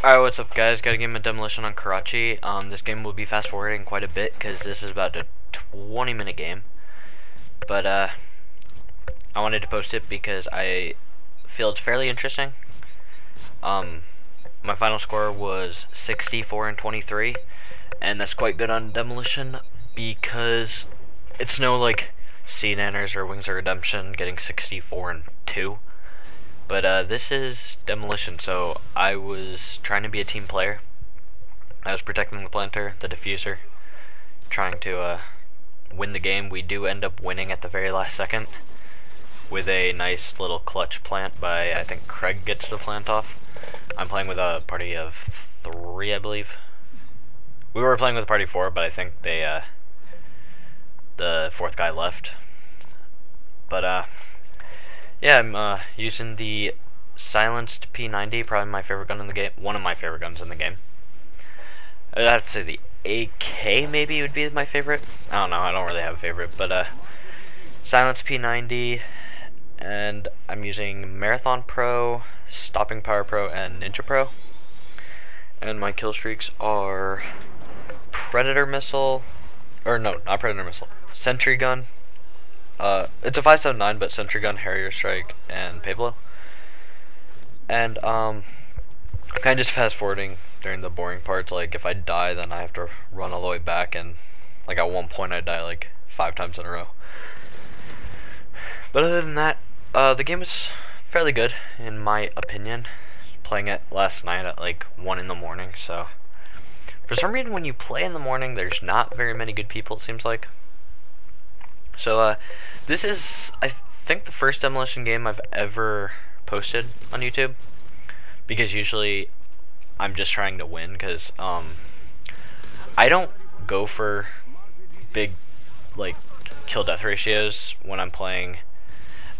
Alright, what's up guys? Got a game of Demolition on Karachi. This game will be fast forwarding quite a bit because this is about a 20-minute game. But I wanted to post it because I feel it's fairly interesting. My final score was 64-23, and that's quite good on Demolition because it's no like Sea Nanners or Wings of Redemption getting 64-2. But this is Demolition, so I was trying to be a team player. I was protecting the planter, the diffuser, trying to win the game. We do end up winning at the very last second with a nice little clutch plant by, I think Craig gets the plant off. I'm playing with a party of 3, I believe. We were playing with a party of 4, but I think they the 4th guy left. But yeah, I'm using the silenced P90, probably my favorite gun in the game. One of my favorite guns in the game. I'd have to say the AK maybe would be my favorite. I don't know, I don't really have a favorite, but silenced P90, and I'm using Marathon Pro, Stopping Power Pro, and Ninja Pro. And my kill streaks are Predator Missile, or no, not Predator Missile, Sentry Gun. It's a 5.79, but Sentry Gun, Harrier Strike, and Pablo. And kind of just fast forwarding during the boring parts. Like if I die, then I have to run all the way back, and like at one point I die like 5 times in a row. But other than that, the game is fairly good in my opinion. Playing it last night at like 1 in the morning. So for some reason, when you play in the morning, there's not very many good people. It seems like. So this is, I think, the first Demolition game I've ever posted on YouTube, because usually I'm just trying to win, because I don't go for big like kill death ratios when I'm playing.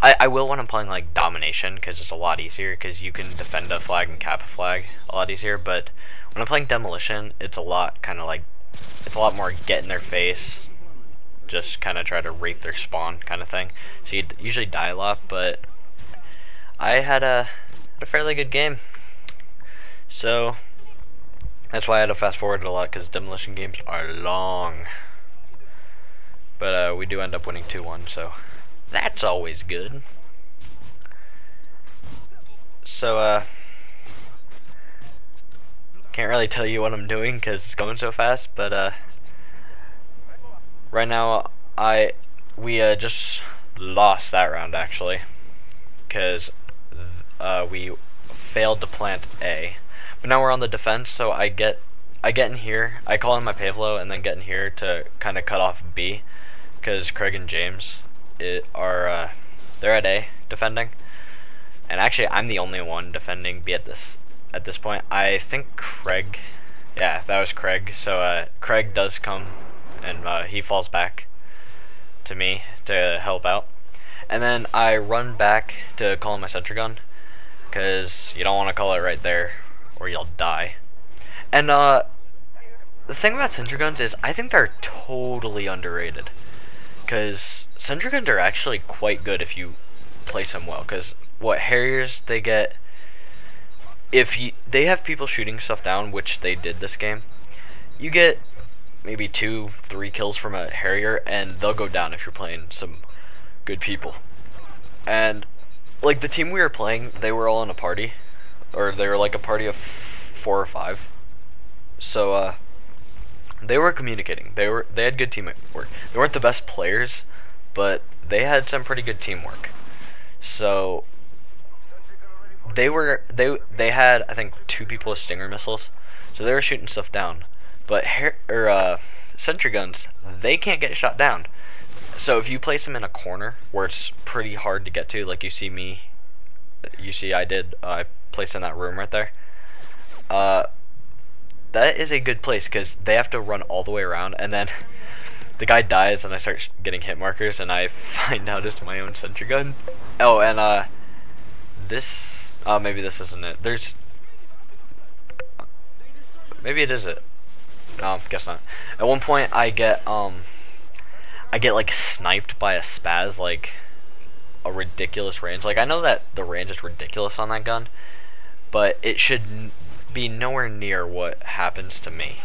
I will when I'm playing like Domination, because it's a lot easier, because you can defend a flag and cap a flag a lot easier. But when I'm playing Demolition, it's a lot kind of like, it's a lot more get in their face, just kind of try to rape their spawn kind of thing. So you usually die a lot, but I had a fairly good game. So that's why I had to fast forward it a lot, because Demolition games are long. But we do end up winning 2-1, so that's always good. So can't really tell you what I'm doing because it's going so fast, but right now, we just lost that round actually, because we failed to plant A. But now we're on the defense, so I get in here, I call in my Pavlo, and then get in here to kind of cut off B, because Craig and James are they're at A defending, and actually I'm the only one defending B at this point. I think Craig, yeah, that was Craig. So Craig does come, and he falls back to me to help out, and then I run back to call in my sentry gun, because you don't want to call it right there or you'll die. And the thing about sentry guns is I think they're totally underrated, because sentry guns are actually quite good if you place them well. Because what Harriers they get, if they have people shooting stuff down, which they did this game, you get maybe 2-3 kills from a Harrier, and they'll go down if you're playing some good people. And like the team we were playing, they were all in a party, or they were like a party of 4 or 5. So they were communicating. They had good teamwork. They weren't the best players, but they had some pretty good teamwork. So they had, I think, 2 people with Stinger missiles, so they were shooting stuff down. But sentry guns, they can't get shot down. So if you place them in a corner where it's pretty hard to get to, like you see I did, I placed in that room right there. That is a good place, because they have to run all the way around, and then the guy dies, and I start getting hit markers, and I find out it's my own sentry gun. Oh, and this, maybe this isn't it. Maybe it is it. No, guess not. At one point, I get like sniped by a spaz, like a ridiculous range. Like I know that the range is ridiculous on that gun, but it should be nowhere near what happens to me.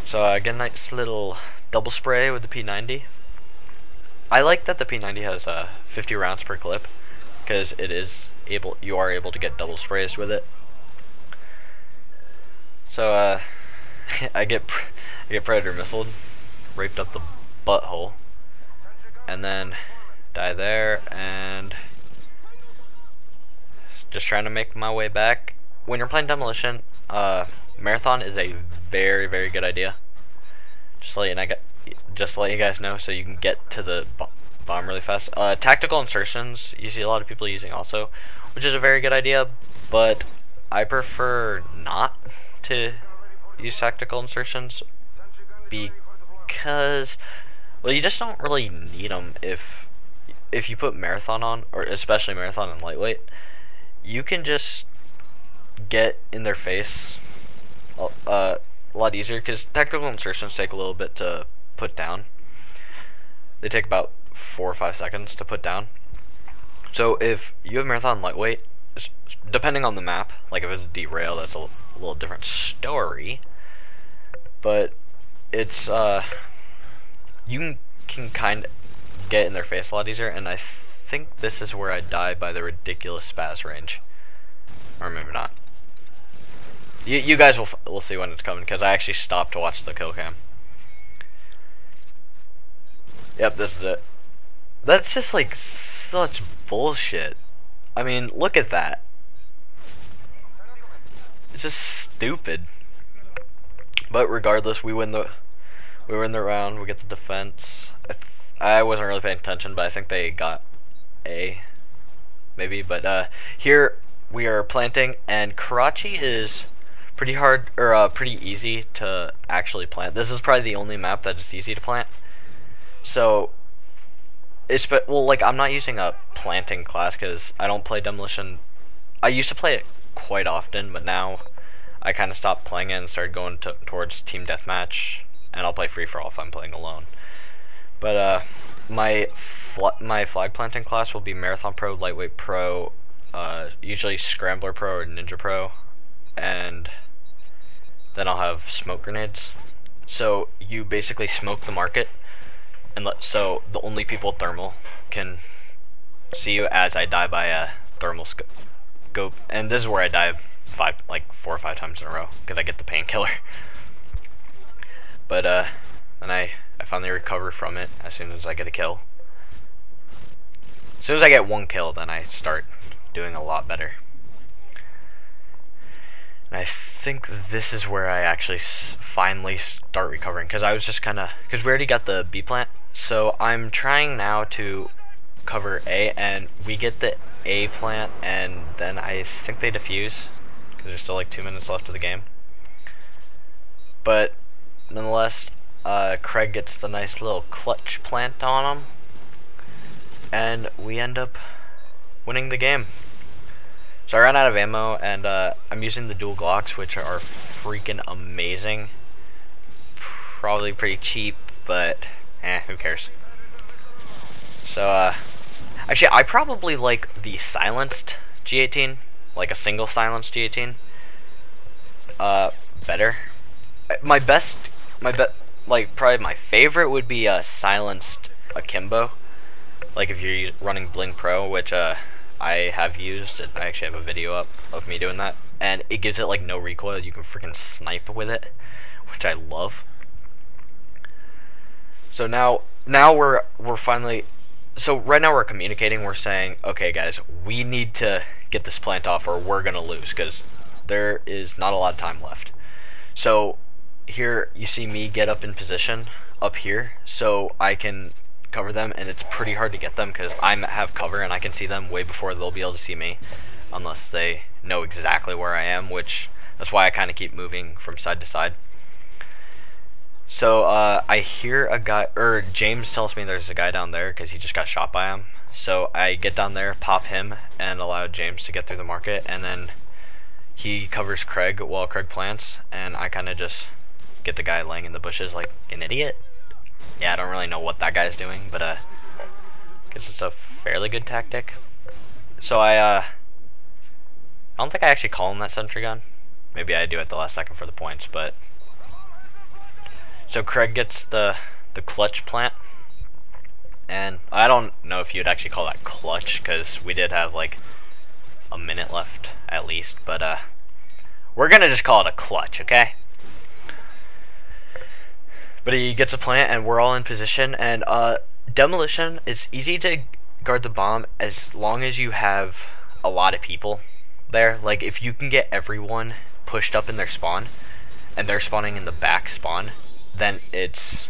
So get a nice little double spray with the P90. I like that the P90 has 50 rounds per clip, because you are able to get double sprays with it. So I get predator missiled, raped up the butthole, and then die there, and just trying to make my way back. When you're playing Demolition, marathon is a very, very good idea. Just to let you guys know, so you can get to the bomb really fast. Tactical insertions, you see a lot of people using also, which is a very good idea, but I prefer not to use tactical insertions because, well, you just don't really need them if you put marathon on, or especially marathon and lightweight. You can just get in their face a lot easier, because tactical insertions take a little bit to put down. They take about 4 or 5 seconds to put down. So if you have marathon lightweight, depending on the map, like if it's derail, that's a little different story. But it's you can kind of get in their face a lot easier, and I think this is where I die by the ridiculous spaz range, or maybe not. You guys will see when it's coming, because I actually stopped to watch the kill cam. Yep, this is it. That's just like such bullshit. I mean, look at that. It's just stupid. But regardless, we win the round. We get the defense. I wasn't really paying attention, but I think they got A, maybe. But here we are planting, and Karachi is pretty hard, or pretty easy to actually plant. This is probably the only map that is easy to plant. So well, like, I'm not using a planting class because I don't play Demolition. I used to play it quite often, but now I kind of stopped playing it and started going towards team deathmatch, and I'll play free for all if I'm playing alone. But my flag planting class will be Marathon Pro, Lightweight Pro, usually Scrambler Pro or Ninja Pro, and then I'll have smoke grenades. So you basically smoke the market, and so the only people with thermal can see you as I die by a thermal scope. And this is where I die 4 or 5 times in a row, because I get the painkiller. But then I finally recover from it as soon as I get a kill. As soon as I get 1 kill, then I start doing a lot better. And I think this is where I actually finally start recovering, because I was just kind of, because we already got the B plant, so I'm trying now to cover A, and we get the A plant, and then I think they defuse, because there's still like 2 minutes left of the game. But nonetheless, Craig gets the nice little clutch plant on him, and we end up winning the game. So I ran out of ammo, and I'm using the dual Glocks, which are freaking amazing. Probably pretty cheap, but who cares? So actually, I probably like the silenced G18, like a single silenced G18, better. Probably my favorite would be a silenced Akimbo. Like if you're running Bling Pro, which I have used, and I actually have a video up of me doing that, and it gives it like no recoil. You can freaking snipe with it, which I love. So now we're finally, so right now we're communicating. We're saying, okay guys, we need to get this plant off or we're gonna lose, because there is not a lot of time left. So here you see me get up in position up here so I can cover them, and it's pretty hard to get them because I have cover and I can see them way before they'll be able to see me, unless they know exactly where I am, which that's why I kind of keep moving from side to side. So I hear a guy, or James tells me there's a guy down there because he just got shot by him. So I get down there, pop him, and allow James to get through the market, and then he covers Craig while Craig plants, and I kind of just get the guy laying in the bushes like an idiot. Yeah, I don't really know what that guy's doing, but guess it's a fairly good tactic. So I don't think I actually call him that sentry gun. Maybe I do at the last second for the points, but so Craig gets the clutch plant, and I don't know if you'd actually call that clutch because we did have like a minute left at least, but we're gonna just call it a clutch, okay? But he gets a plant, and we're all in position, and Demolition, it's easy to guard the bomb as long as you have a lot of people there. Like, if you can get everyone pushed up in their spawn, and they're spawning in the back spawn, then it's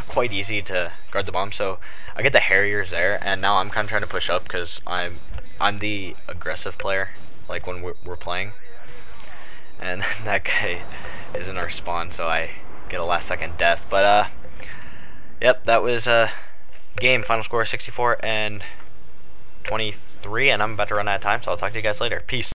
quite easy to guard the bomb. So I get the Harriers there, and now I'm kind of trying to push up because I'm the aggressive player, like when we're playing, and that guy is in our spawn, so I get a last second death. But yep, that was game. Final score 64 and 23, and I'm about to run out of time, so I'll talk to you guys later. Peace.